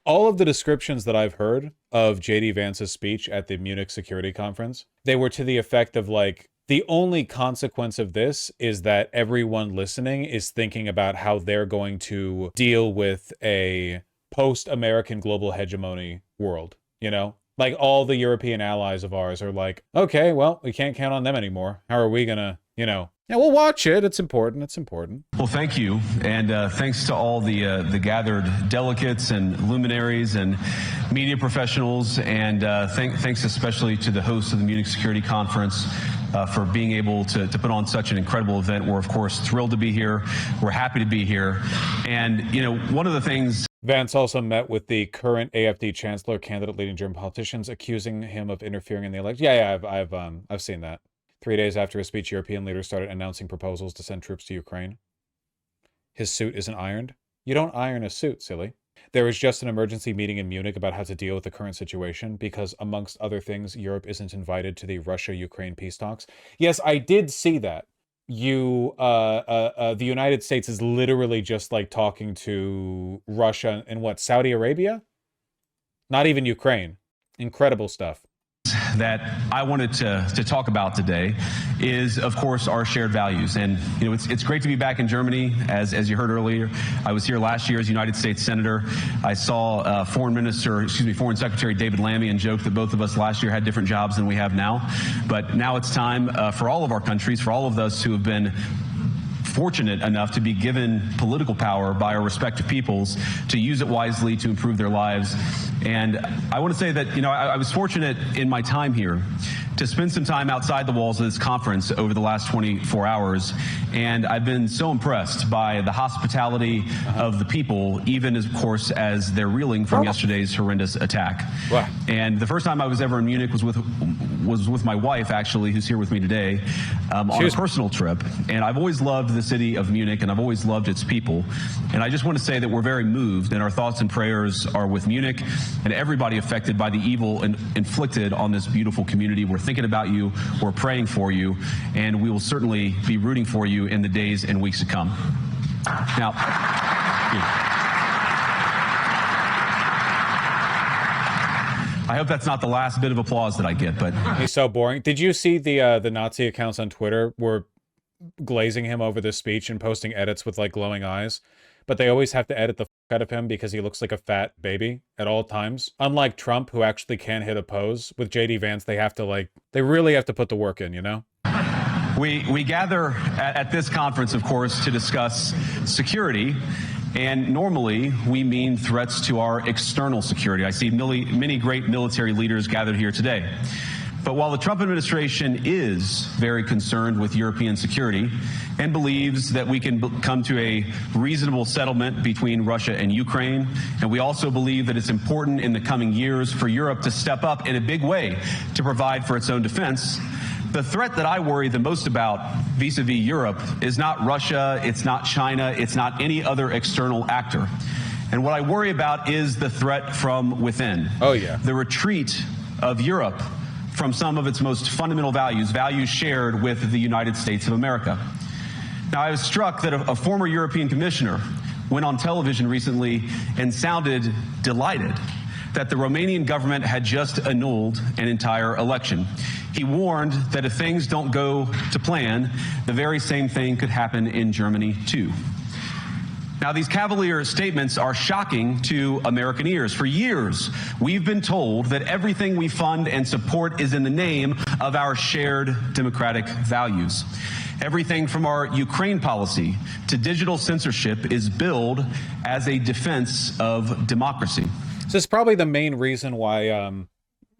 all of the descriptions that I've heard of JD Vance's speech at the Munich Security Conference, they were to the effect of like, the only consequence of this is that everyone listening is thinking about how they're going to deal with a post-American global hegemony world, you know? Like all the European allies of ours are like, okay, well, we can't count on them anymore. How are we gonna, you know? Yeah, we'll watch it. It's important. It's important. Well, thank you. And thanks to all the gathered delegates and luminaries and media professionals. And thanks especially to the hosts of the Munich Security Conference for being able to put on such an incredible event. We're, of course, thrilled to be here. We're happy to be here. And, you know, one of the things... Vance also met with the current AfD chancellor, candidate leading German politicians, accusing him of interfering in the election. Yeah, I've seen that. 3 days after his speech, European leaders started announcing proposals to send troops to Ukraine. His suit isn't ironed. You don't iron a suit, silly. There was just an emergency meeting in Munich about how to deal with the current situation because, amongst other things, Europe isn't invited to the Russia-Ukraine peace talks. Yes, I did see that. The United States is literally just like talking to Russia and what, Saudi Arabia? Not even Ukraine. Incredible stuff. That I wanted to talk about today is, of course, our shared values. And, you know, it's great to be back in Germany. As you heard earlier, I was here last year as United States Senator. I saw Foreign Secretary David Lammy and joked that both of us last year had different jobs than we have now. But now it's time for all of our countries, for all of us who have been fortunate enough to be given political power by our respective peoples to use it wisely to improve their lives. And I want to say that, you know, I was fortunate in my time here to spend some time outside the walls of this conference over the last 24 hours. And I've been so impressed by the hospitality of the people, even as, of course, as they're reeling from yesterday's horrendous attack. Wow. And the first time I was ever in Munich was with my wife, actually, who's here with me today, on a personal trip. And I've always loved the city of Munich, and I've always loved its people. And I just want to say that we're very moved, and our thoughts and prayers are with Munich and everybody affected by the evil inflicted on this beautiful community. We're thinking about you, we're praying for you, and we will certainly be rooting for you in the days and weeks to come. Now, I hope that's not the last bit of applause that I get, but... He's so boring. Did you see the Nazi accounts on Twitter were glazing him over this speech and posting edits with like glowing eyes? But they always have to edit the fuck out of him because he looks like a fat baby at all times. Unlike Trump, who actually can hit a pose, with JD Vance, they have to like, they really have to put the work in, you know? We gather at this conference, of course, to discuss security. And normally, we mean threats to our external security. I see many great military leaders gathered here today. But while the Trump administration is very concerned with European security and believes that we can come to a reasonable settlement between Russia and Ukraine, and we also believe that it's important in the coming years for Europe to step up in a big way to provide for its own defense, the threat that I worry the most about vis-a-vis Europe is not Russia, it's not China, it's not any other external actor. And what I worry about is the threat from within. Oh, yeah. The retreat of Europe from some of its most fundamental values, values shared with the United States of America. Now, I was struck that a former European commissioner went on television recently and sounded delighted that the Romanian government had just annulled an entire election. He warned that if things don't go to plan, the very same thing could happen in Germany, too. Now, these cavalier statements are shocking to American ears. For years, we've been told that everything we fund and support is in the name of our shared democratic values. Everything from our Ukraine policy to digital censorship is billed as a defense of democracy. This is probably the main reason why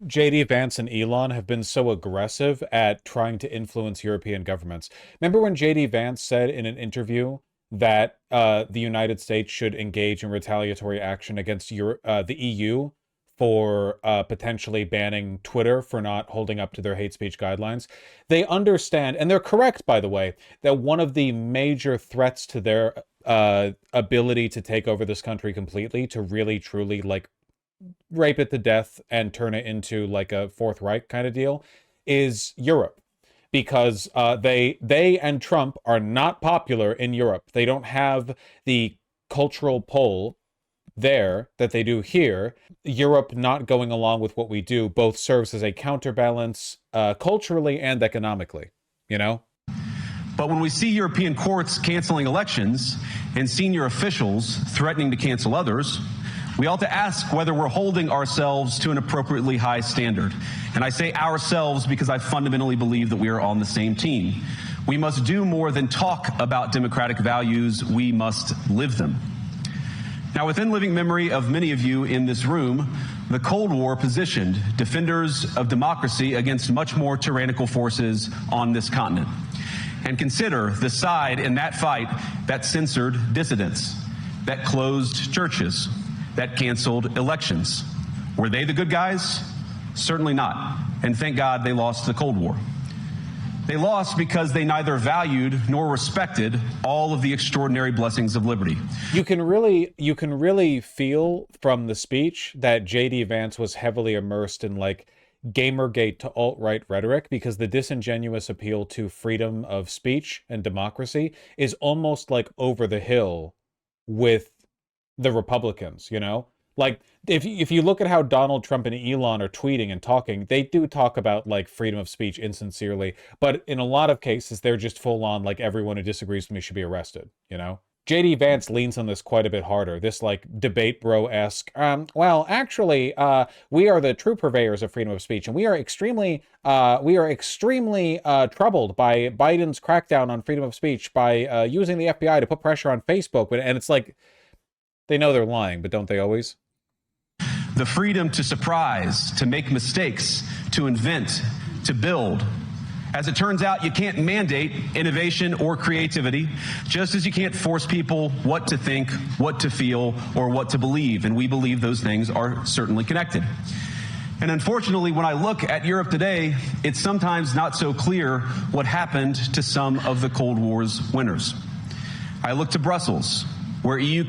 JD Vance and Elon have been so aggressive at trying to influence European governments. Remember when JD Vance said in an interview that the United States should engage in retaliatory action against the EU for potentially banning Twitter for not holding up to their hate speech guidelines? They understand, and they're correct, by the way, that one of the major threats to their ability to take over this country completely, to really, truly, like, rape it to death and turn it into, like, a Fourth Reich kind of deal, is Europe. Because they and Trump are not popular in Europe. They don't have the cultural pull there that they do here. Europe not going along with what we do both serves as a counterbalance culturally and economically, you know? But when we see European courts canceling elections and senior officials threatening to cancel others, we ought to ask whether we're holding ourselves to an appropriately high standard. And I say ourselves because I fundamentally believe that we are on the same team. We must do more than talk about democratic values. We must live them. Now, within living memory of many of you in this room, the Cold War positioned defenders of democracy against much more tyrannical forces on this continent. And consider the side in that fight that censored dissidents, that closed churches, that canceled elections. Were they the good guys? Certainly not. And thank God they lost the Cold War. They lost because they neither valued nor respected all of the extraordinary blessings of liberty. You can really feel from the speech that JD Vance was heavily immersed in like Gamergate to alt-right rhetoric, because the disingenuous appeal to freedom of speech and democracy is almost like over the hill with the Republicans, you know? Like, if you look at how Donald Trump and Elon are tweeting and talking, they do talk about, like, freedom of speech insincerely, but in a lot of cases, they're just full on, like, everyone who disagrees with me should be arrested, you know? JD Vance leans on this quite a bit harder, this, like, debate bro-esque, well, actually, we are the true purveyors of freedom of speech, and we are extremely troubled by Biden's crackdown on freedom of speech by using the FBI to put pressure on Facebook, and it's like, they know they're lying, but don't they always? The freedom to surprise, to make mistakes, to invent, to build. As it turns out, you can't mandate innovation or creativity, just as you can't force people what to think, what to feel, or what to believe. And we believe those things are certainly connected. And unfortunately, when I look at Europe today, it's sometimes not so clear what happened to some of the Cold War's winners. I look to Brussels, where EU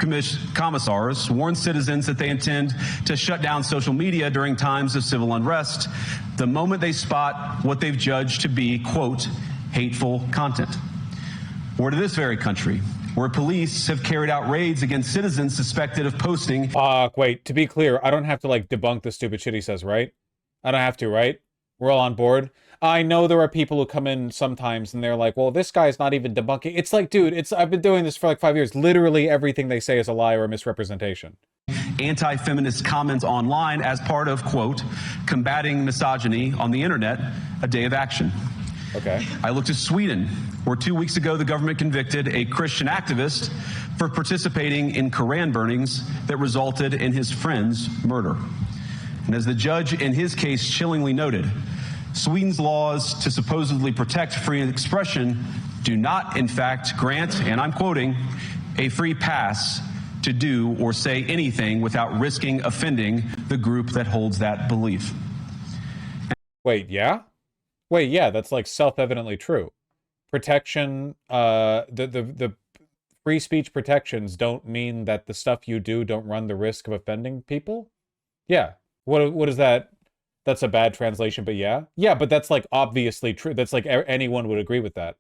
commissars warn citizens that they intend to shut down social media during times of civil unrest the moment they spot what they've judged to be, quote, hateful content. Or to this very country, where police have carried out raids against citizens suspected of posting... Wait, to be clear, I don't have to, like, debunk the stupid shit he says, right? I don't have to, right? We're all on board. I know there are people who come in sometimes and they're like, well, this guy's not even debunking. It's like, dude, I've been doing this for like 5 years. Literally everything they say is a lie or a misrepresentation. Anti-feminist comments online as part of, quote, combating misogyny on the internet, a day of action. Okay. I looked at Sweden, where 2 weeks ago the government convicted a Christian activist for participating in Koran burnings that resulted in his friend's murder. And as the judge in his case chillingly noted, Sweden's laws to supposedly protect free expression do not, in fact, grant, and I'm quoting, a free pass to do or say anything without risking offending the group that holds that belief. Wait, yeah? Wait, yeah, that's like self-evidently true. Protection, the free speech protections don't mean that the stuff you do don't run the risk of offending people? Yeah. What is that? That's a bad translation, but yeah. Yeah, but that's like obviously true. That's like anyone would agree with that.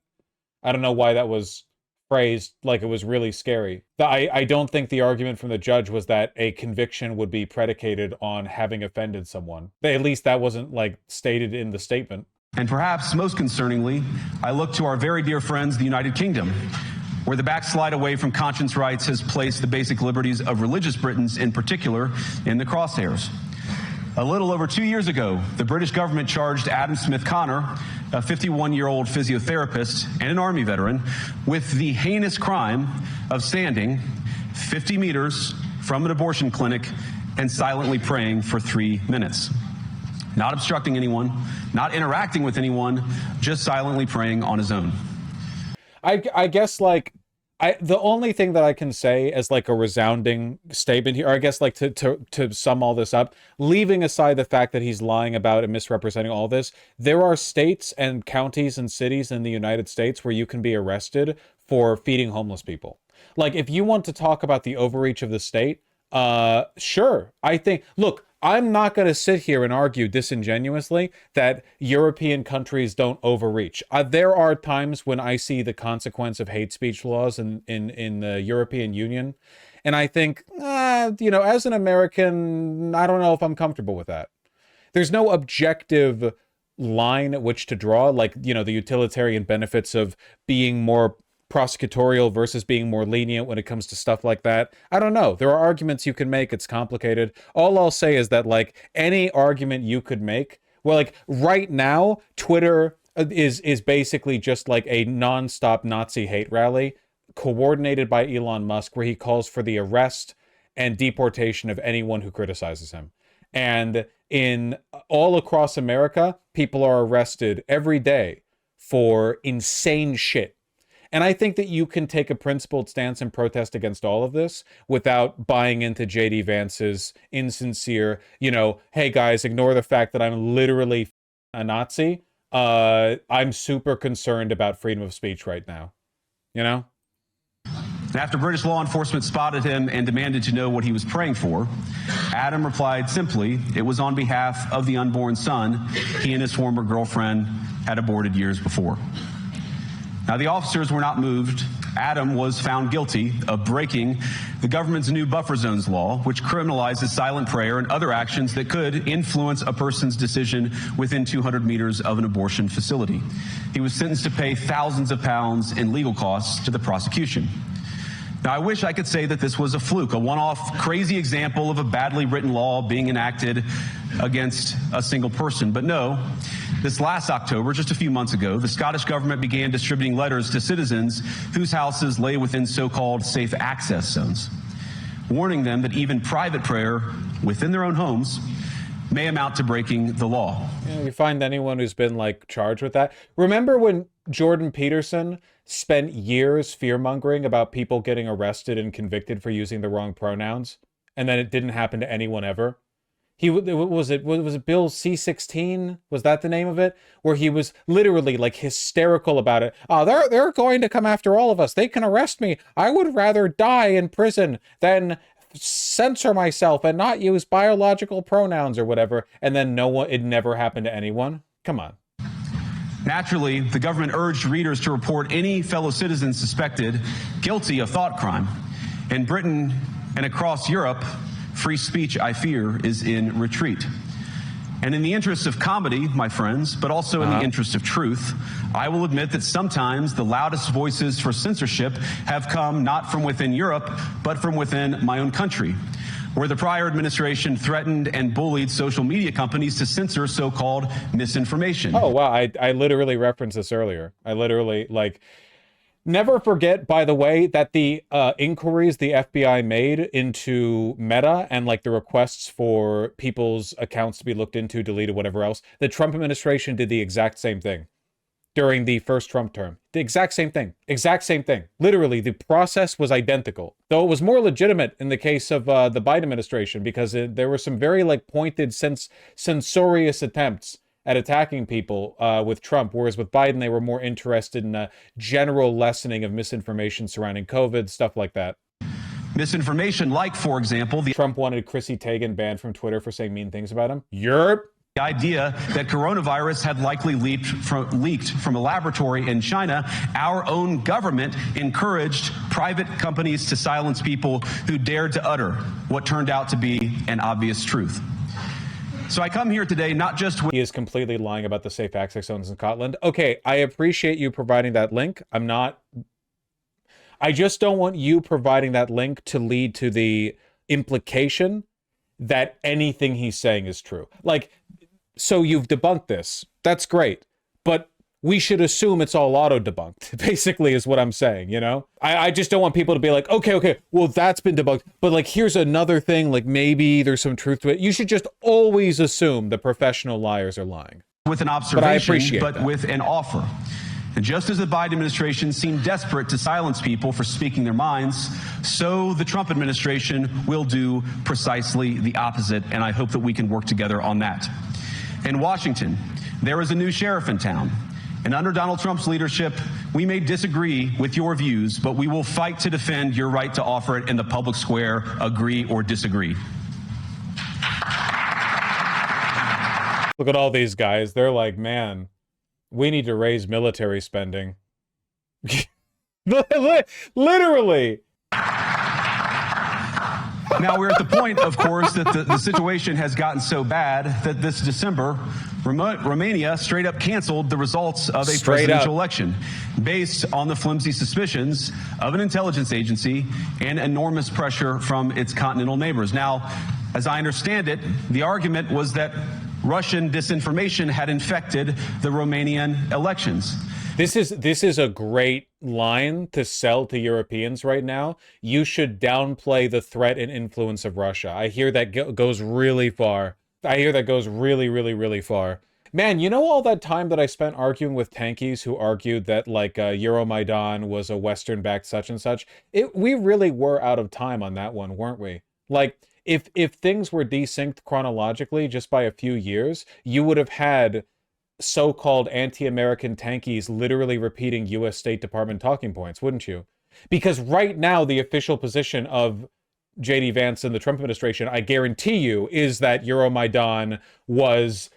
I don't know why that was phrased like it was really scary. I don't think the argument from the judge was that a conviction would be predicated on having offended someone. At least that wasn't like stated in the statement. And perhaps most concerningly, I look to our very dear friends, the United Kingdom, where the backslide away from conscience rights has placed the basic liberties of religious Britons in particular in the crosshairs. A little over 2 years ago, the British government charged Adam Smith Connor, a 51-year-old physiotherapist and an Army veteran, with the heinous crime of standing 50 meters from an abortion clinic and silently praying for 3 minutes. Not obstructing anyone, not interacting with anyone, just silently praying on his own. I guess, like, the only thing that I can say as like a resounding statement here, or I guess like to sum all this up, leaving aside the fact that he's lying about and misrepresenting all this, there are states and counties and cities in the United States where you can be arrested for feeding homeless people. Like, if you want to talk about the overreach of the state, sure. I think, look, I'm not going to sit here and argue disingenuously that European countries don't overreach. There are times when I see the consequence of hate speech laws in the European Union, and I think, as an American, I don't know if I'm comfortable with that. There's no objective line at which to draw, like, the utilitarian benefits of being more prosecutorial versus being more lenient when it comes to stuff like that. I don't know. There are arguments you can make. It's complicated. All I'll say is that, like, any argument you could make, well, like, right now, Twitter is basically just like a nonstop Nazi hate rally coordinated by Elon Musk, where he calls for the arrest and deportation of anyone who criticizes him. And in all across America, people are arrested every day for insane shit. And I think that you can take a principled stance and protest against all of this without buying into JD Vance's insincere, hey guys, ignore the fact that I'm literally a Nazi. I'm super concerned about freedom of speech right now. After British law enforcement spotted him and demanded to know what he was praying for, Adam replied simply, it was on behalf of the unborn son he and his former girlfriend had aborted years before. Now, the officers were not moved. Adam was found guilty of breaking the government's new buffer zones law, which criminalizes silent prayer and other actions that could influence a person's decision within 200 meters of an abortion facility. He was sentenced to pay thousands of pounds in legal costs to the prosecution. Now, I wish I could say that this was a fluke, a one-off crazy example of a badly written law being enacted against a single person. But no, this last October, just a few months ago, the Scottish government began distributing letters to citizens whose houses lay within so-called safe access zones, warning them that even private prayer within their own homes may amount to breaking the law. You find anyone who's been, like, charged with that? Remember when Jordan Peterson spent years fear-mongering about people getting arrested and convicted for using the wrong pronouns, and then it didn't happen to anyone ever? Was it Bill C-16? Was that the name of it? Where he was literally, like, hysterical about it. Oh, they're going to come after all of us. They can arrest me. I would rather die in prison than censor myself and not use biological pronouns or whatever. And then it never happened to anyone. Come on. Naturally, the government urged readers to report any fellow citizens suspected guilty of thought crime. In Britain and across Europe, free speech, I fear, is in retreat. And in the interest of comedy, my friends, but also in the interest of truth, I will admit that sometimes the loudest voices for censorship have come not from within Europe, but from within my own country, where the prior administration threatened and bullied social media companies to censor so-called misinformation. Oh, wow. I literally referenced this earlier. Never forget, by the way, that the inquiries the FBI made into Meta and, like, the requests for people's accounts to be looked into, deleted, whatever else, the Trump administration did the exact same thing during the first Trump term. The exact same thing. Exact same thing. Literally, the process was identical. Though it was more legitimate in the case of the Biden administration, because there were some very, like, pointed, censorious attempts at attacking people with Trump, whereas with Biden, they were more interested in a general lessening of misinformation surrounding COVID, stuff like that. Misinformation, like, for example, Trump wanted Chrissy Teigen banned from Twitter for saying mean things about him. Yerp. The idea that coronavirus had likely leaked from a laboratory in China. Our own government encouraged private companies to silence people who dared to utter what turned out to be an obvious truth. So I come here today not just with... He is completely lying about the safe access zones in Scotland. Okay, I appreciate you providing that link. I just don't want you providing that link to lead to the implication that anything he's saying is true. Like, so you've debunked this. That's great. But we should assume it's all auto-debunked, basically, is what I'm saying, I just don't want people to be like, okay, well, that's been debunked. But, like, here's another thing, like, maybe there's some truth to it. You should just always assume the professional liars are lying. With an observation, but with an offer. And just as the Biden administration seemed desperate to silence people for speaking their minds, so the Trump administration will do precisely the opposite, and I hope that we can work together on that. In Washington, there is a new sheriff in town. And under Donald Trump's leadership, we may disagree with your views, but we will fight to defend your right to offer it in the public square, agree or disagree. Look at all these guys. They're like, man, we need to raise military spending. Literally. Now, we're at the point, of course, that the situation has gotten so bad that this December, Romania straight up canceled the results of a presidential election based on the flimsy suspicions of an intelligence agency and enormous pressure from its continental neighbors. Now, as I understand it, the argument was that Russian disinformation had infected the Romanian elections. This is a great line to sell to Europeans right now. You should downplay the threat and influence of Russia. I hear that goes really far. I hear that goes really, really, really far. Man, you know all that time that I spent arguing with tankies who argued that, like, Euromaidan was a Western-backed such and such? We really were out of time on that one, weren't we? Like, if things were desynced chronologically just by a few years, you would have had so-called anti-American tankies literally repeating U.S. State Department talking points, wouldn't you? Because right now, the official position of J.D. Vance and the Trump administration, I guarantee you, is that Euromaidan was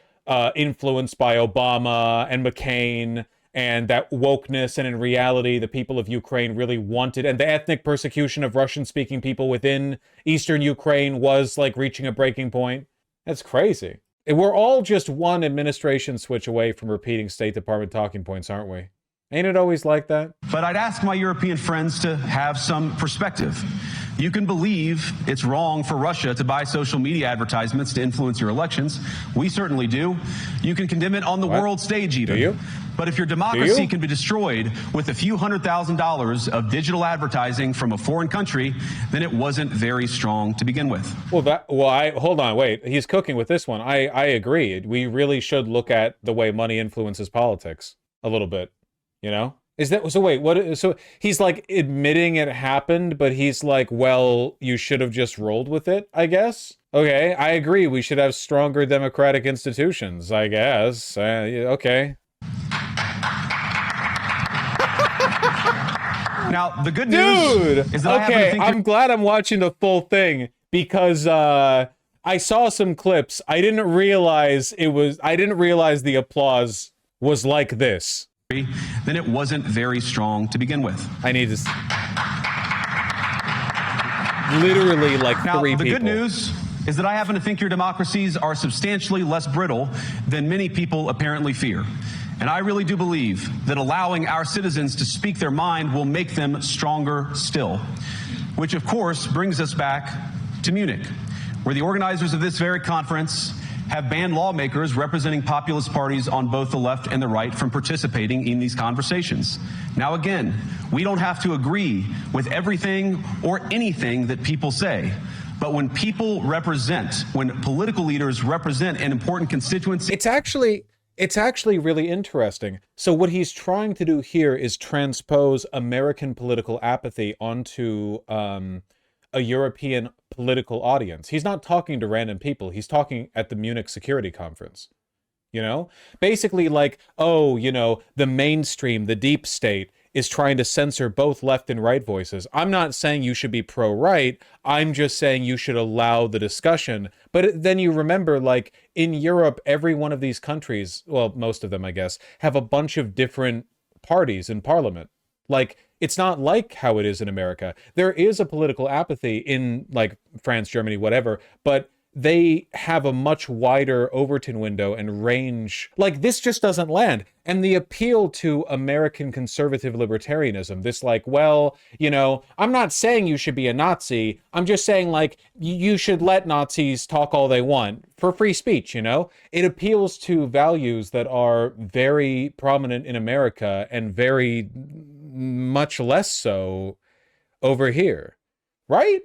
influenced by Obama and McCain, and that wokeness, and in reality, the people of Ukraine really wanted, and the ethnic persecution of Russian-speaking people within Eastern Ukraine was, like, reaching a breaking point. That's crazy. We're all just one administration switch away from repeating State Department talking points, aren't we? Ain't it always like that? But I'd ask my European friends to have some perspective. You can believe it's wrong for Russia to buy social media advertisements to influence your elections. We certainly do. You can condemn it on the world stage even. Do you? But if your democracy can be destroyed with a few $100,000 of digital advertising from a foreign country, then it wasn't very strong to begin with. Hold on, wait. He's cooking with this one. I agree. We really should look at the way money influences politics a little bit, you know? Is that so? Wait, what? So he's like admitting it happened, but he's like, well, you should have just rolled with it, I guess. Okay, I agree. We should have stronger democratic institutions, I guess. Okay. Now, the good news is that I'm glad I'm watching the full thing because I saw some clips. I didn't realize the applause was like this. Then it wasn't very strong to begin with. I need to literally like now, three the people. good news is that I happen to think your democracies are substantially less brittle than many people apparently fear. And I really do believe that allowing our citizens to speak their mind will make them stronger still. Which, of course, brings us back to Munich, where the organizers of this very conference have banned lawmakers representing populist parties on both the left and the right from participating in these conversations. Now, again, we don't have to agree with everything or anything that people say. But when people represent, when political leaders represent an important constituency... It's actually really interesting. So what he's trying to do here is transpose American political apathy onto a European political audience. He's not talking to random people. He's talking at the Munich Security Conference. You know? Basically like, oh, you know, the mainstream, the deep state is trying to censor both left and right voices. I'm not saying you should be pro-right. I'm just saying you should allow the discussion. But then you remember, like, in Europe, every one of these countries, well, most of them, I guess, have a bunch of different parties in parliament. Like, it's not like how it is in America. There is a political apathy in, like, France, Germany, whatever, but they have a much wider Overton window and range. Like, this just doesn't land. And the appeal to American conservative libertarianism, this like, well, you know, I'm not saying you should be a Nazi. I'm just saying, like, you should let Nazis talk all they want for free speech, you know? It appeals to values that are very prominent in America and very much less so over here, right?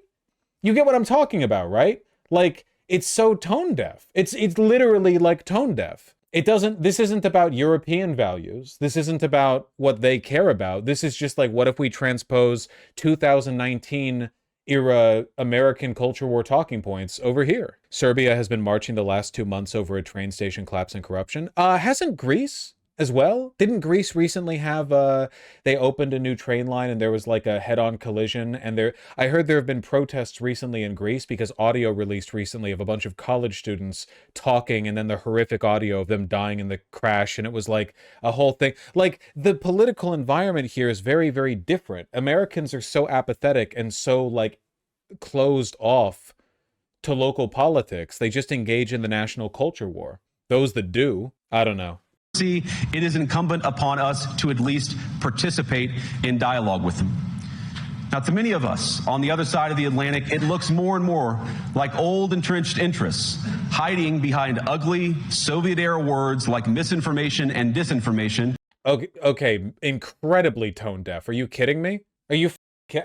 You get what I'm talking about, right? Like, it's so tone deaf. It's literally like tone deaf. This isn't about European values. This isn't about what they care about. This is just like, what if we transpose 2019 era American culture war talking points over here? Serbia has been marching the last 2 months over a train station collapse and corruption. Hasn't Greece as well? Didn't Greece recently have they opened a new train line and there was like a head-on collision, and I heard there have been protests recently in Greece because audio released recently of a bunch of college students talking and then the horrific audio of them dying in the crash, and it was like a whole thing. Like, the political environment here is very, very different. Americans are so apathetic and so like closed off to local politics. They just engage in the national culture war. Those that do, I don't know. It is incumbent upon us to at least participate in dialogue with them. Now, to many of us on the other side of the Atlantic, it looks more and more like old entrenched interests hiding behind ugly Soviet-era words like misinformation and disinformation. Okay, incredibly tone deaf. Are you kidding me? Are you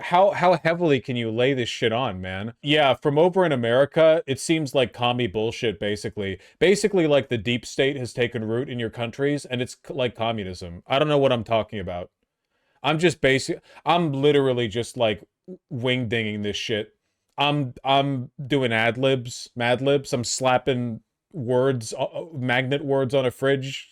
how heavily can you lay this shit on, man? Yeah, from over in America, it seems like commie bullshit, basically. Basically, like, the deep state has taken root in your countries, and it's like communism. I don't know what I'm talking about. I'm literally just, like, wing-dinging this shit. I'm doing ad-libs, mad-libs. I'm slapping words, magnet words on a fridge.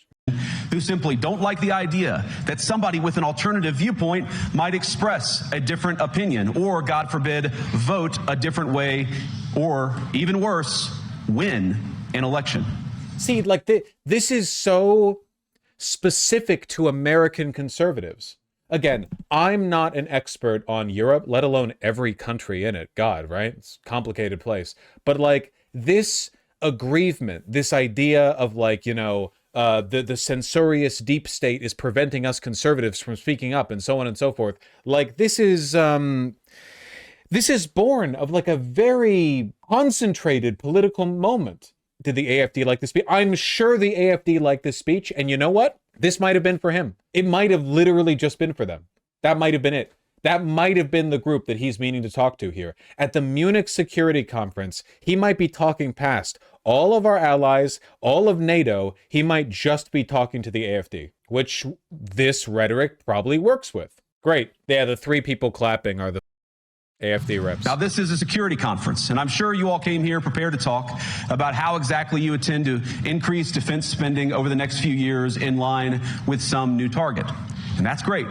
Who simply don't like the idea that somebody with an alternative viewpoint might express a different opinion or, God forbid, vote a different way, or even worse, win an election. See, like, this is so specific to American conservatives. Again, I'm not an expert on Europe, let alone every country in it. God, right? It's a complicated place. But, like, this aggrievement, this idea of, like, you know, the censorious deep state is preventing us conservatives from speaking up, and so on and so forth. Like, this is born of like a very concentrated political moment. Did the AFD like this speech? I'm sure the AFD liked this speech, and you know what? This might have been for him. It might have literally just been for them. That might have been it. That might have been the group that he's meaning to talk to here. At the Munich Security Conference, he might be talking past all of our allies, all of NATO. He might just be talking to the AFD, which this rhetoric probably works with. Great. Yeah, the three people clapping are the AFD reps. Now, this is a security conference, and I'm sure you all came here prepared to talk about how exactly you intend to increase defense spending over the next few years in line with some new target. And that's great,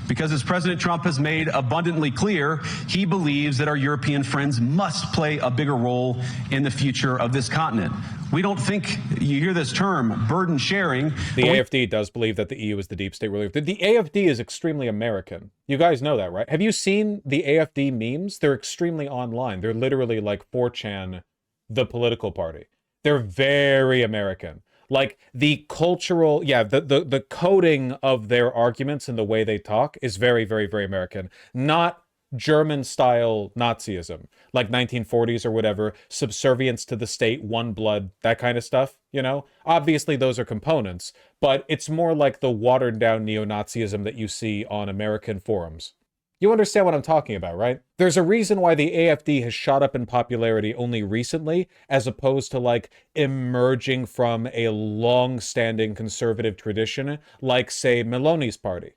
because as President Trump has made abundantly clear, he believes that our European friends must play a bigger role in the future of this continent. We don't think, you hear this term, burden sharing. The AFD does believe that the EU is the deep state ruler. The AFD is extremely American. You guys know that, right? Have you seen the AFD memes? They're extremely online. They're literally like 4chan, the political party. They're very American. Like, the cultural, yeah, the coding of their arguments and the way they talk is very, very, very American. Not German-style Nazism, like 1940s or whatever, subservience to the state, one blood, that kind of stuff, you know? Obviously, those are components, but it's more like the watered-down neo-Nazism that you see on American forums. You understand what I'm talking about, right? There's a reason why the AFD has shot up in popularity only recently, as opposed to, like, emerging from a long-standing conservative tradition, like, say, Meloni's party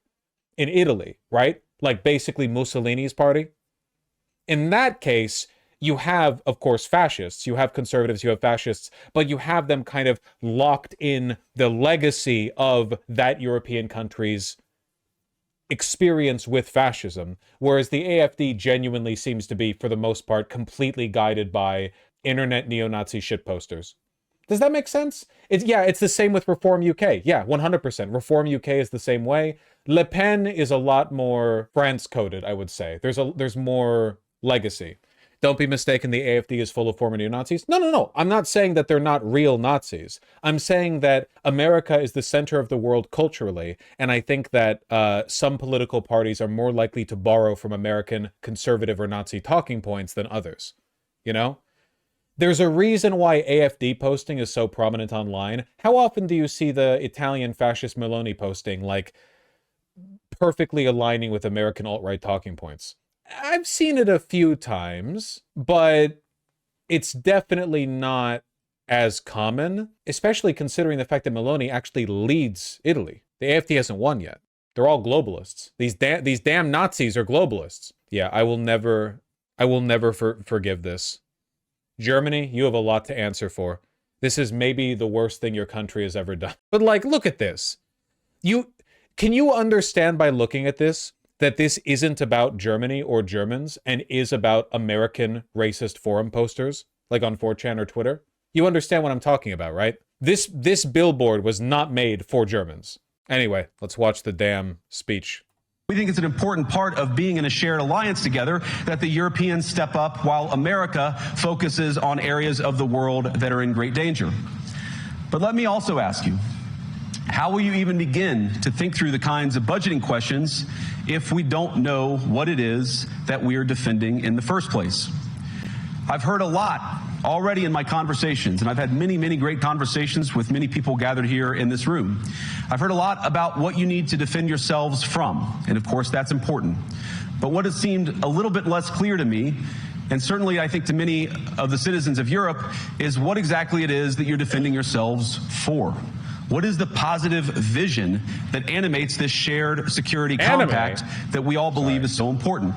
in Italy, right? Like, basically Mussolini's party. In that case, you have, of course, fascists. You have conservatives, you have fascists, but you have them kind of locked in the legacy of that European country's experience with fascism, whereas the AFD genuinely seems to be, for the most part, completely guided by internet neo-Nazi shitposters. Does that make sense? It's the same with Reform UK. Yeah, 100%. Reform UK is the same way. Le Pen is a lot more France-coded, I would say. There's more legacy. Don't be mistaken, the AFD is full of former neo-Nazis. No. I'm not saying that they're not real Nazis. I'm saying that America is the center of the world culturally, and I think that some political parties are more likely to borrow from American conservative or Nazi talking points than others. You know? There's a reason why AFD posting is so prominent online. How often do you see the Italian fascist Meloni posting, like, perfectly aligning with American alt-right talking points? I've seen it a few times, but it's definitely not as common, especially considering the fact that Meloni actually leads Italy. The AFD hasn't won yet. They're all globalists. These damn Nazis are globalists. Yeah, I will never forgive this. Germany, you have a lot to answer for. This is maybe the worst thing your country has ever done. But, like, look at this. Can you understand by looking at this that this isn't about Germany or Germans and is about American racist forum posters like on 4chan or Twitter? You understand what I'm talking about, right? This billboard was not made for Germans. Anyway, let's watch the damn speech. We think it's an important part of being in a shared alliance together that the Europeans step up while America focuses on areas of the world that are in great danger. But let me also ask you, how will you even begin to think through the kinds of budgeting questions if we don't know what it is that we are defending in the first place? I've heard a lot already in my conversations, and I've had many, many great conversations with many people gathered here in this room. I've heard a lot about what you need to defend yourselves from, and of course that's important. But what has seemed a little bit less clear to me, and certainly I think to many of the citizens of Europe, is what exactly it is that you're defending yourselves for. What is the positive vision that animates this shared security compact that we all believe is so important?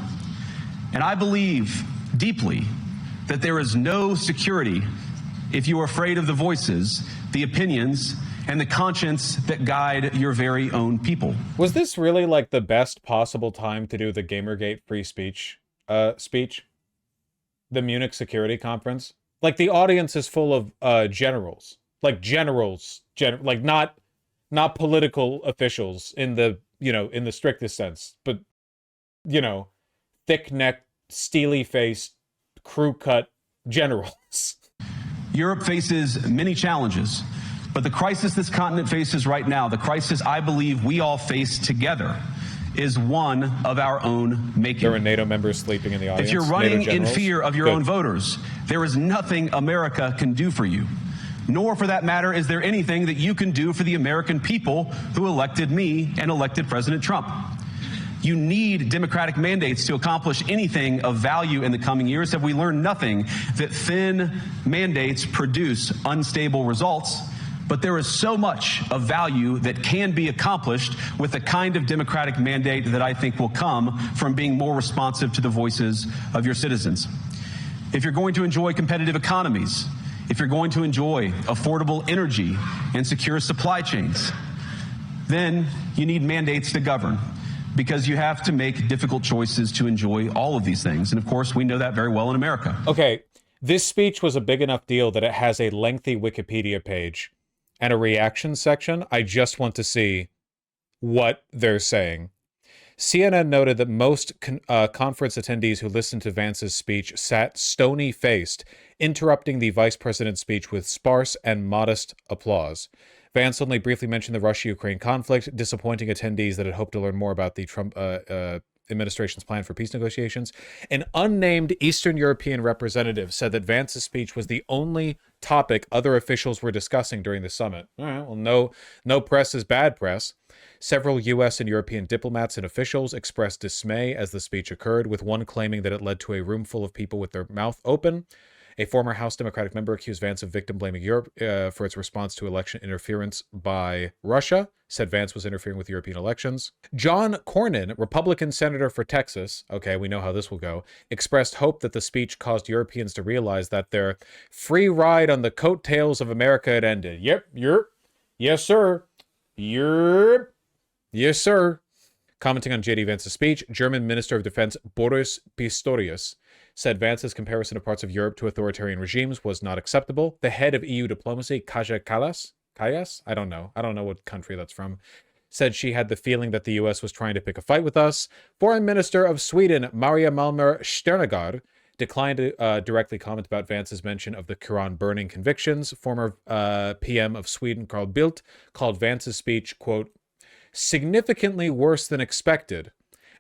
And I believe deeply that there is no security if you are afraid of the voices, the opinions, and the conscience that guide your very own people. Was this really like the best possible time to do the Gamergate free speech speech? The Munich Security Conference? Like the audience is full of generals. Like generals, like not political officials in the, in the strictest sense, but, thick-necked, steely-faced, crew-cut generals. Europe faces many challenges, but the crisis this continent faces right now, the crisis I believe we all face together, is one of our own making. There are NATO members sleeping in the audience. If you're running in fear of your own voters, there is nothing America can do for you. Nor, for that matter, is there anything that you can do for the American people who elected me and elected President Trump. You need democratic mandates to accomplish anything of value in the coming years. Have we learned nothing that thin mandates produce unstable results? But there is so much of value that can be accomplished with the kind of democratic mandate that I think will come from being more responsive to the voices of your citizens. If you're going to enjoy competitive economies, if you're going to enjoy affordable energy and secure supply chains, then you need mandates to govern, because you have to make difficult choices to enjoy all of these things. And of course, we know that very well in America. Okay, this speech was a big enough deal that it has a lengthy Wikipedia page and a reaction section. I just want to see what they're saying. CNN noted that most conference attendees who listened to Vance's speech sat stony-faced, interrupting the vice president's speech with sparse and modest applause. Vance only briefly mentioned the Russia-Ukraine conflict, disappointing attendees that had hoped to learn more about the Trump administration's plan for peace negotiations. An unnamed Eastern European representative said that Vance's speech was the only topic other officials were discussing during the summit. All right, well, no press is bad press. Several U.S. and European diplomats and officials expressed dismay as the speech occurred, with one claiming that it led to a room full of people with their mouth open. A former House Democratic member accused Vance of victim-blaming Europe for its response to election interference by Russia, said Vance was interfering with European elections. John Cornyn, Republican senator for Texas, okay, we know how this will go, expressed hope that the speech caused Europeans to realize that their free ride on the coattails of America had ended. Yep, yes, sir. Yes, sir. Commenting on J.D. Vance's speech, German Minister of Defense Boris Pistorius said Vance's comparison of parts of Europe to authoritarian regimes was not acceptable. The head of EU diplomacy, Kaja Kallas, I don't know what country that's from, said she had the feeling that the U.S. was trying to pick a fight with us. Foreign Minister of Sweden, Maria Malmer Sternegard, declined to directly comment about Vance's mention of the Quran burning convictions. Former PM of Sweden, Carl Bildt, called Vance's speech, quote, significantly worse than expected,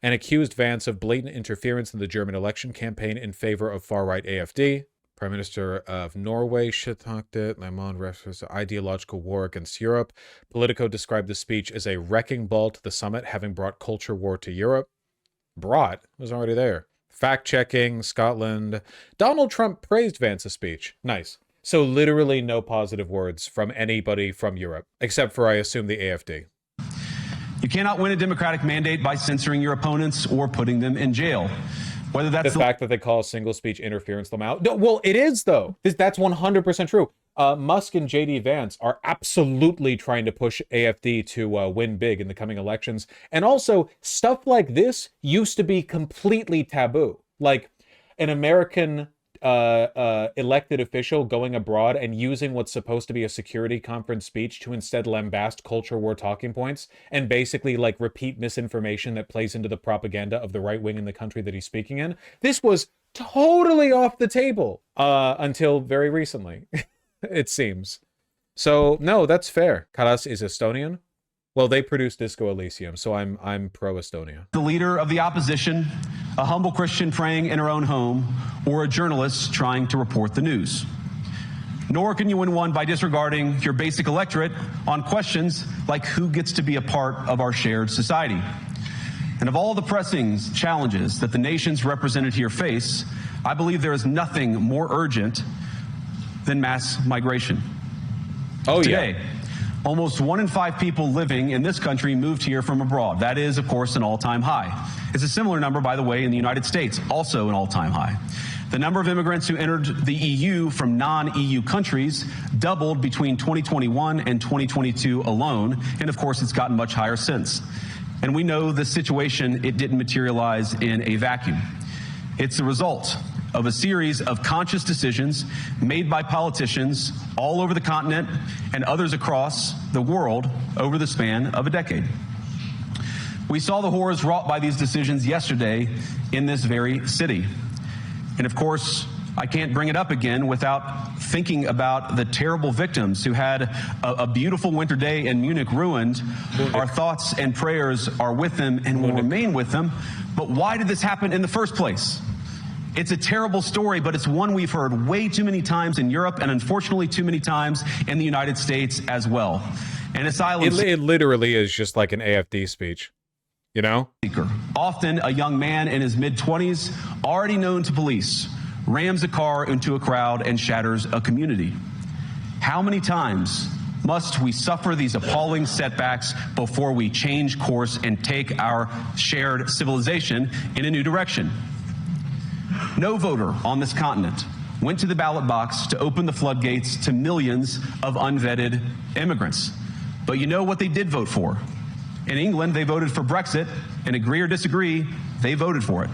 and accused Vance of blatant interference in the German election campaign in favor of far-right AfD. Prime Minister of Norway shit-talked it. Lamont referenced ideological war against Europe. Politico described the speech as a wrecking ball to the summit, having brought culture war to Europe. Brought? It was already there. Fact-checking, Scotland. Donald Trump praised Vance's speech. Nice. So literally no positive words from anybody from Europe, except for, I assume, the AfD. You cannot win a democratic mandate by censoring your opponents or putting them in jail. Whether that's the fact that they call single speech interference them out. No, well, it is, though. That's 100% true. Musk and JD Vance are absolutely trying to push AFD to win big in the coming elections. And also, stuff like this used to be completely taboo. Like an American elected official going abroad and using what's supposed to be a security conference speech to instead lambast culture war talking points and basically like repeat misinformation that plays into the propaganda of the right wing in the country that he's speaking in. This was totally off the table until very recently. It seems. So no, that's fair. Karas is Estonian. Well, they produce Disco Elysium, so I'm pro Estonia. The leader of the opposition, a humble Christian praying in her own home, or a journalist trying to report the news. Nor can you win one by disregarding your basic electorate on questions like who gets to be a part of our shared society. And of all the pressing challenges that the nations represented here face, I believe there is nothing more urgent than mass migration. Oh, Today, yeah. Almost 1 in 5 people living in this country moved here from abroad. That is, of course, an all-time high. It's a similar number, by the way, in the United States, also an all-time high. The number of immigrants who entered the EU from non-EU countries doubled between 2021 and 2022 alone, and of course, it's gotten much higher since. And we know the situation, it didn't materialize in a vacuum. It's the result of a series of conscious decisions made by politicians all over the continent and others across the world over the span of a decade. We saw the horrors wrought by these decisions yesterday in this very city. And of course, I can't bring it up again without thinking about the terrible victims who had a beautiful winter day in Munich ruined. Our thoughts and prayers are with them and will remain with them. But why did this happen in the first place? It's a terrible story, but it's one we've heard way too many times in Europe and unfortunately too many times in the United States as well. And asylum it literally is just like an AFD speech, you know? Seeker, often a young man in his mid-20s, already known to police, rams a car into a crowd and shatters a community. How many times must we suffer these appalling setbacks before we change course and take our shared civilization in a new direction? No voter on this continent went to the ballot box to open the floodgates to millions of unvetted immigrants. But you know what they did vote for? In England, they voted for Brexit, and agree or disagree, they voted for it.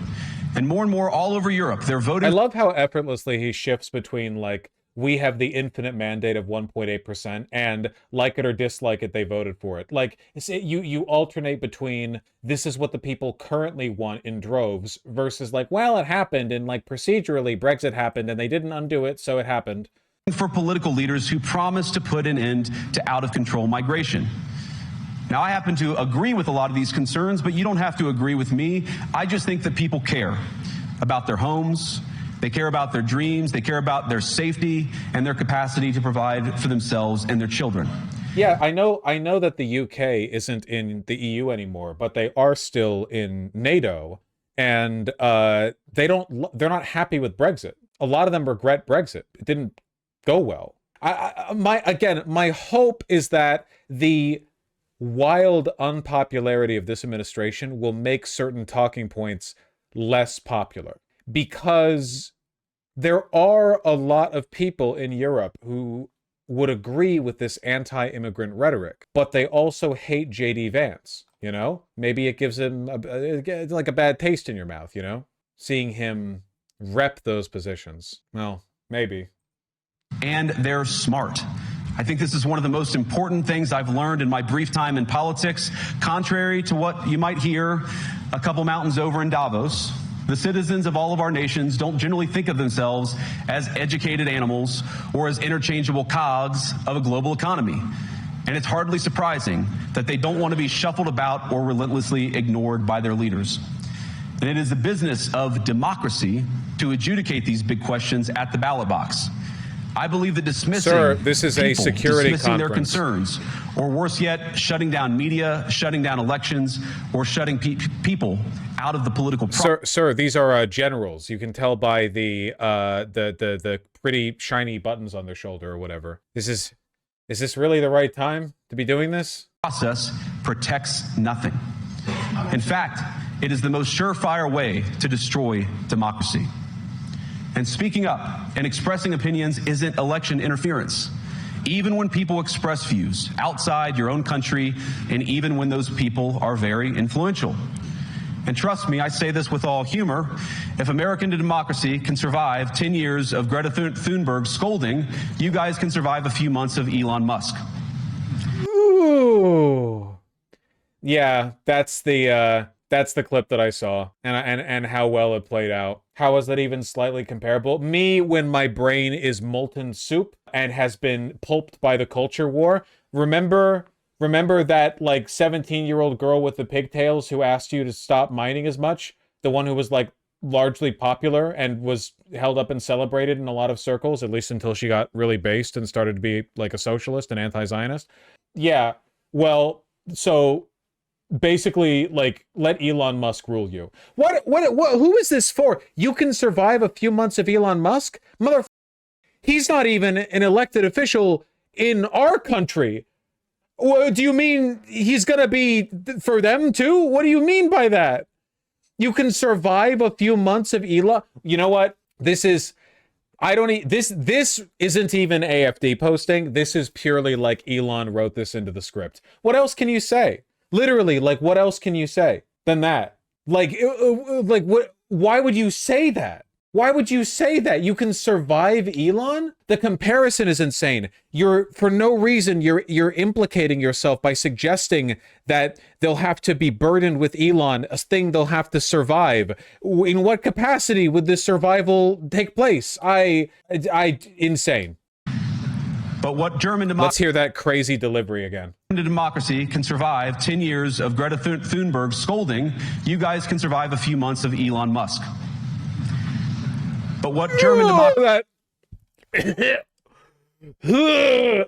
And more all over Europe, they're voting. I love how effortlessly he shifts between, like, we have the infinite mandate of 1.8%, and like it or dislike it, they voted for it. Like, you alternate between this is what the people currently want in droves versus like, well, it happened, and like procedurally Brexit happened and they didn't undo it, so it happened. For political leaders who promise to put an end to out-of-control migration. Now, I happen to agree with a lot of these concerns, but you don't have to agree with me. I just think that people care about their homes, they care about their dreams, they care about their safety and their capacity to provide for themselves and their children. Yeah, I know that the UK isn't in the EU anymore, but they are still in NATO, and they're not happy with Brexit. A lot of them regret Brexit. It didn't go well. My hope is that the wild unpopularity of this administration will make certain talking points less popular, because there are a lot of people in Europe who would agree with this anti-immigrant rhetoric, but they also hate JD Vance, you know? Maybe it gives him like a bad taste in your mouth, you know? Seeing him rep those positions. Well, maybe. And they're smart. I think this is one of the most important things I've learned in my brief time in politics. Contrary to what you might hear a couple mountains over in Davos, the citizens of all of our nations don't generally think of themselves as educated animals or as interchangeable cogs of a global economy. And it's hardly surprising that they don't want to be shuffled about or relentlessly ignored by their leaders. And it is the business of democracy to adjudicate these big questions at the ballot box. I believe that dismissing Sir, this is a security dismissing their conference. concerns, or worse yet, shutting down media, shutting down elections, or shutting people out of the political process. Sir, these are generals. You can tell by the pretty shiny buttons on their shoulder or whatever. Is this really the right time to be doing this? Process protects nothing. In fact, it is the most surefire way to destroy democracy. And speaking up and expressing opinions isn't election interference. Even when people express views outside your own country, and even when those people are very influential. And trust me, I say this with all humor, if American democracy can survive 10 years of Greta Thunberg scolding, you guys can survive a few months of Elon Musk. Ooh. Yeah, that's the clip that I saw, and how well it played out. How is that even slightly comparable? Me, when my brain is molten soup and has been pulped by the culture war. Remember that like 17-year-old girl with the pigtails who asked you to stop mining as much? The one who was like largely popular and was held up and celebrated in a lot of circles, at least until she got really based and started to be like a socialist and anti-Zionist. Yeah, well, so basically, like, let Elon Musk rule you. What, who is this for? You can survive a few months of Elon Musk? He's not even an elected official in our country. Do you mean he's gonna be for them too? What do you mean by that? You can survive a few months of Elon? You know what? This isn't even AFD posting. This is purely like Elon wrote this into the script. What else can you say? Literally, like, what else can you say than that? Like what? Why would you say that? Why would you say that? You can survive Elon? The comparison is insane. For no reason, you're implicating yourself by suggesting that they'll have to be burdened with Elon, a thing they'll have to survive. In what capacity would this survival take place? Insane. But what Let's hear that crazy delivery again. Democracy can survive 10 years of Greta Thunberg scolding, you guys can survive a few months of Elon Musk. But what German democracy...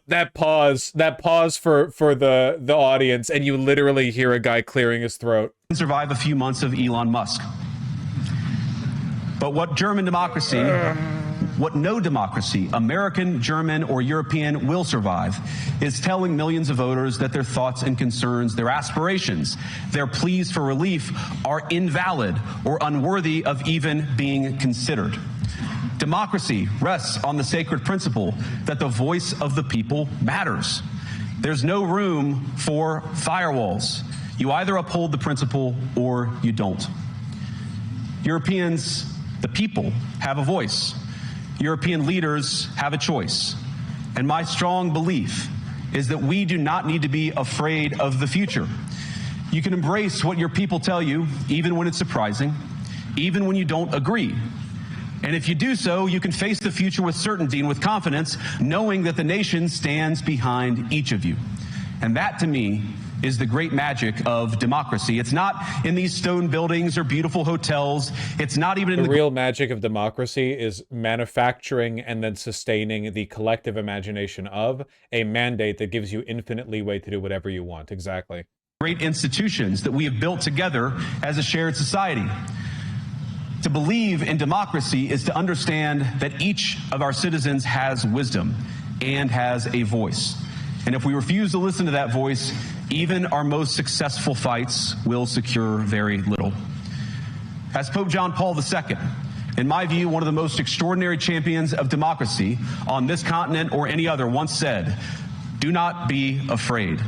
That pause for the audience, and you literally hear a guy clearing his throat. Can survive a few months of Elon Musk. But what German democracy... What no democracy, American, German, or European, will survive is telling millions of voters that their thoughts and concerns, their aspirations, their pleas for relief are invalid or unworthy of even being considered. Democracy rests on the sacred principle that the voice of the people matters. There's no room for firewalls. You either uphold the principle or you don't. Europeans, the people, have a voice. European leaders have a choice. And my strong belief is that we do not need to be afraid of the future. You can embrace what your people tell you, even when it's surprising, even when you don't agree. And if you do so, you can face the future with certainty and with confidence, knowing that the nation stands behind each of you. And that, to me, is the great magic of democracy. It's not in these stone buildings or beautiful hotels. It's not even in the real magic of democracy is manufacturing and then sustaining the collective imagination of a mandate that gives you infinite leeway to do whatever you want. Exactly. Great institutions that we have built together as a shared society. To believe in democracy is to understand that each of our citizens has wisdom and has a voice. And if we refuse to listen to that voice, even our most successful fights will secure very little. As Pope John Paul II, in my view, one of the most extraordinary champions of democracy on this continent or any other, once said, "Do not be afraid."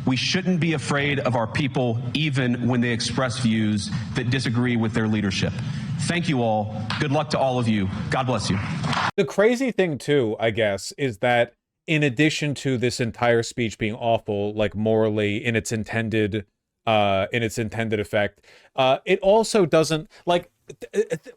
We shouldn't be afraid of our people, even when they express views that disagree with their leadership. Thank you all. Good luck to all of you. God bless you. The crazy thing, too, I guess, is that in addition to this entire speech being awful, like morally in its intended effect, it also doesn't, like,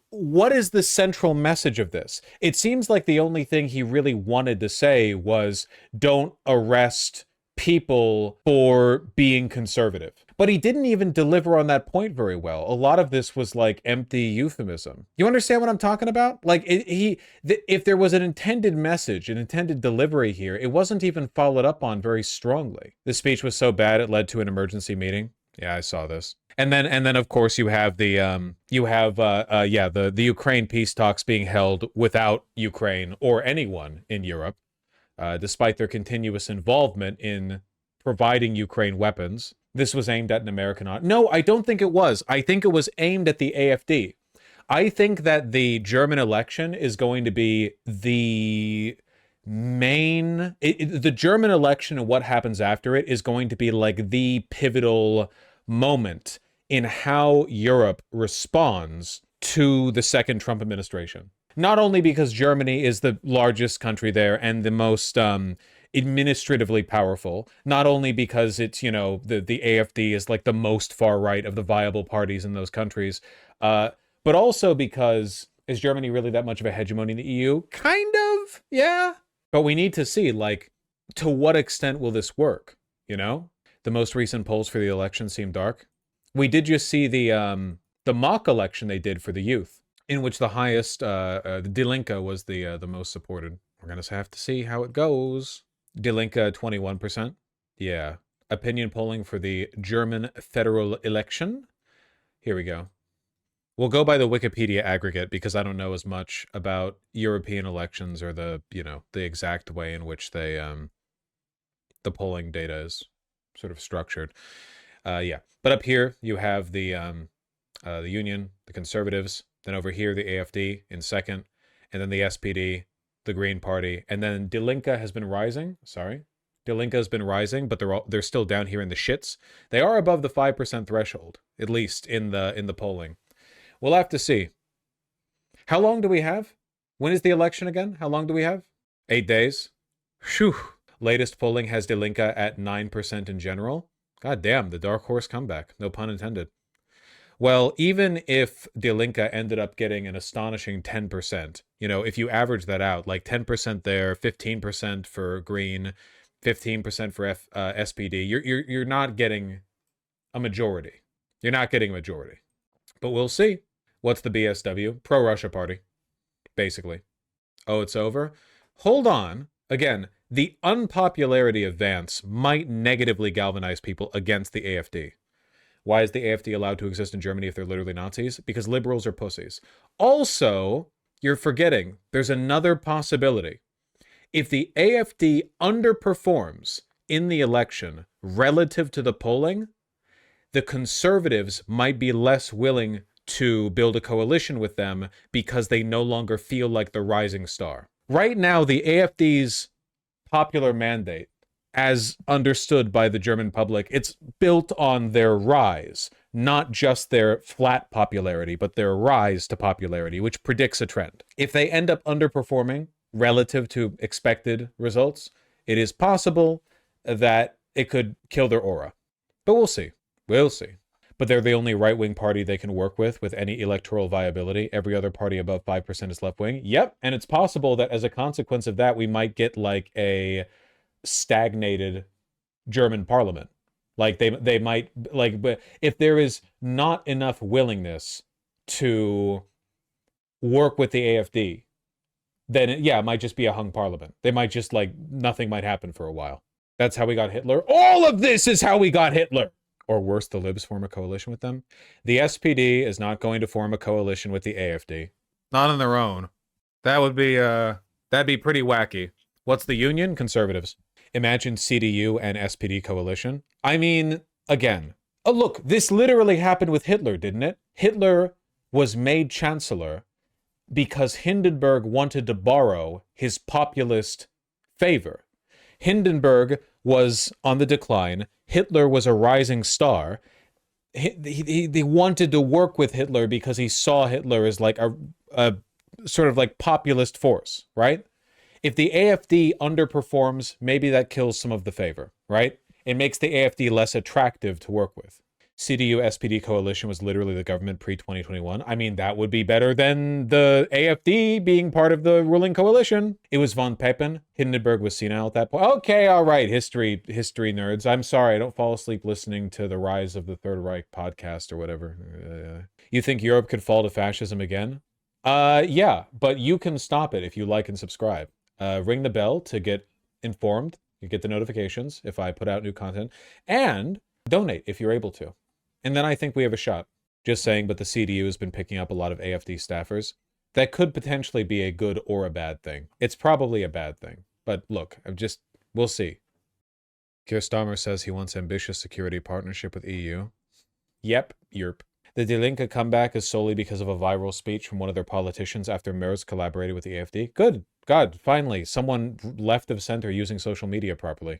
what is the central message of this? It seems like the only thing he really wanted to say was, don't arrest people for being conservative. But he didn't even deliver on that point very well. A lot of this was like empty euphemism. You understand what I'm talking about? Like if there was an intended message, an intended delivery here, it wasn't even followed up on very strongly. The speech was so bad it led to an emergency meeting. Yeah, I saw this. And then of course you have the Ukraine peace talks being held without Ukraine or anyone in Europe, despite their continuous involvement in providing Ukraine weapons. This was aimed at an American audience. No, I don't think it was. I think it was aimed at the AFD. I think that the German election is going to be the the German election and what happens after it is going to be like the pivotal moment in how Europe responds to the second Trump administration. Not only because Germany is the largest country there and the most administratively powerful, not only because it's, you know, the AfD is like the most far right of the viable parties in those countries, but also because, is Germany really that much of a hegemony in the EU? Kind of, yeah. But we need to see, like, to what extent will this work, you know? The most recent polls for the election seem dark. We did just see the mock election they did for the youth, in which the highest, the Die Linke was the most supported. We're going to have to see how it goes. Die Linke, 21%. Yeah. Opinion polling for the German federal election. Here we go. We'll go by the Wikipedia aggregate because I don't know as much about European elections or the, you know, the exact way in which they, the polling data is sort of structured. Yeah. But up here you have the Union, the Conservatives, then over here the AfD in second, and then the SPD, the Green Party, and then Die Linke has been rising. Sorry. Die Linke has been rising, but they're still down here in the shits. They are above the 5% threshold, at least in the polling. We'll have to see. How long do we have? When is the election again? How long do we have? 8 days. Phew. Latest polling has Die Linke at 9% in general. God damn, the dark horse comeback. No pun intended. Well, even if Die Linke ended up getting an astonishing 10%, you know, if you average that out, like 10% there, 15% for Green, 15% for SPD, you're not getting a majority. You're not getting a majority. But we'll see. What's the BSW? Pro-Russia party, basically. Oh, it's over? Hold on. Again, the unpopularity of Vance might negatively galvanize people against the AfD. Why is the AfD allowed to exist in Germany if they're literally Nazis? Because liberals are pussies. Also, you're forgetting there's another possibility. If the AfD underperforms in the election relative to the polling, the conservatives might be less willing to build a coalition with them because they no longer feel like the rising star. Right now, the AfD's popular mandate, as understood by the German public, it's built on their rise, not just their flat popularity, but their rise to popularity, which predicts a trend. If they end up underperforming relative to expected results, it is possible that it could kill their aura. But we'll see. We'll see. But they're the only right-wing party they can work with any electoral viability. Every other party above 5% is left-wing. Yep, and it's possible that as a consequence of that, we might get like a stagnated German parliament. Like they might, like, if there is not enough willingness to work with the AfD, then it might just be a hung parliament. They might just, like, nothing might happen for a while. That's how we got Hitler. All of this is how we got Hitler. Or worse, the libs form a coalition with them. The SPD is not going to form a coalition with the AfD. Not on their own. That would be, that'd be pretty wacky. What's the union? Conservatives. Imagine CDU and SPD coalition. I mean, again, oh, look, this literally happened with Hitler, didn't it? Hitler was made chancellor because Hindenburg wanted to borrow his populist favor. Hindenburg was on the decline. Hitler was a rising star. He wanted to work with Hitler because he saw Hitler as like a sort of like populist force, right? If the AfD underperforms, maybe that kills some of the favor, right? It makes the AfD less attractive to work with. CDU-SPD coalition was literally the government pre-2021. I mean, that would be better than the AfD being part of the ruling coalition. It was von Papen. Hindenburg was senile at that point. Okay, all right, history nerds. I'm sorry, I don't fall asleep listening to the Rise of the Third Reich podcast or whatever. You think Europe could fall to fascism again? Yeah, but you can stop it if you like and subscribe. Ring the bell to get informed. You get the notifications if I put out new content. And donate if you're able to. And then I think we have a shot. Just saying, but the CDU has been picking up a lot of AfD staffers. That could potentially be a good or a bad thing. It's probably a bad thing. But look, we'll see. Keir Starmer says he wants ambitious security partnership with EU. Yep, yerp. The Die Linke comeback is solely because of a viral speech from one of their politicians after Merz collaborated with the AfD. Good. God, finally, someone left of center using social media properly.